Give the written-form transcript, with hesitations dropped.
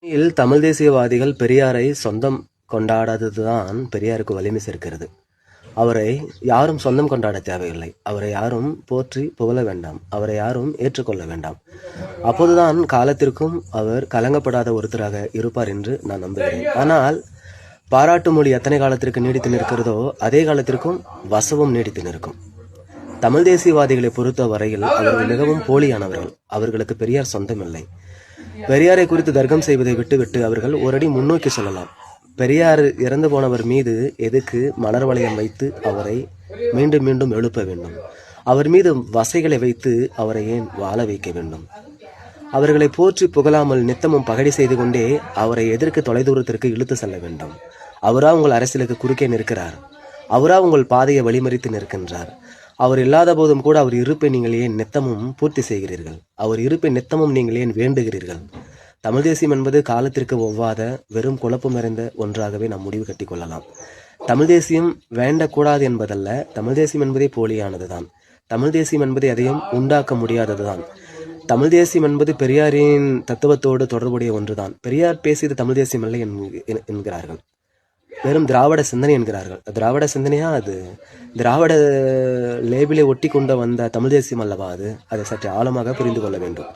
உண்மையில் தமிழ் தேசியவாதிகள் பெரியாரை சொந்தம் கொண்டாடாததுதான் பெரியாருக்கு வலிமை சேர்க்கிறது. அவரை யாரும் சொந்தம் கொண்டாட தேவையில்லை. அவரை யாரும் போற்றி புகழ வேண்டாம். அவரை யாரும் ஏற்றுக்கொள்ள வேண்டாம். அப்போதுதான் காலத்திற்கும் அவர் கலங்கப்படாத ஒருத்தராக இருப்பார் என்று நான் நம்புகிறேன். ஆனால் பாராட்டு மொழி எத்தனை காலத்திற்கு நீடித்து நிற்கிறதோ அதே காலத்திற்கும் வசவும் நீடித்து நிற்கும். தமிழ் தேசியவாதிகளை பொறுத்த வரையில் அவர்கள் மிகவும் போலியானவர்கள். அவர்களுக்கு பெரியார் சொந்தமில்லை. பெரியாரை குறித்து தர்க்கம் செய்வதை விட்டுவிட்டு அவர்கள் ஒரு அடி முன்னோக்கி சொல்லலாம். பெரியார் இறந்து போனவர் மீது எதுக்கு மலர் வளையம் வைத்து அவரை மீண்டும் மீண்டும் எழுப்ப வேண்டும்? அவர் மீது வசைகளை வைத்து அவரை ஏன் வாழ வைக்க வேண்டும்? அவர்களை போற்றி புகழாமல் நித்தமும் பகடி செய்து கொண்டே அவரை எதற்கு தொலைதூரத்திற்கு இழுத்து செல்ல வேண்டும்? அவரா உங்கள் அரசியலுக்கு குறுக்கே நிற்கிறார். அவரா உங்கள் பாதையை வழிமறித்து நிற்கின்றார். அவர் இல்லாத போதும் கூட அவர் இருப்பை நீங்கள் ஏன் நித்தமும் பூர்த்தி செய்கிறீர்கள்? அவர் இருப்பை நித்தமும் நீங்கள் ஏன் வேண்டுகிறீர்கள்? தமிழ் தேசியம் என்பது காலத்திற்கு ஒவ்வாத வெறும் குழப்பம் நிறைந்த ஒன்றாகவே நாம் முடிவு கட்டி கொள்ளலாம். தமிழ் தேசியம் வேண்டக்கூடாது என்பதல்ல. தமிழ் தேசியம் என்பதே போலியானதுதான். தமிழ் தேசியம் என்பதை எதையும் உண்டாக்க முடியாததுதான். தமிழ் தேசியம் என்பது பெரியாரின் தத்துவத்தோடு தொடர்புடைய ஒன்றுதான். பெரியார் பேசியது தமிழ் தேசியம் இல்லை என்கிறார்கள். வெறும் திராவிட சிந்தனை என்கிறார்கள். திராவிட சிந்தனையா அது? திராவிட லேபிளை ஒட்டி கொண்டு வந்த தமிழ் தேசியம் அல்லவா அது? அதை சற்று ஆழமாக புரிந்து கொள்ள வேண்டும்.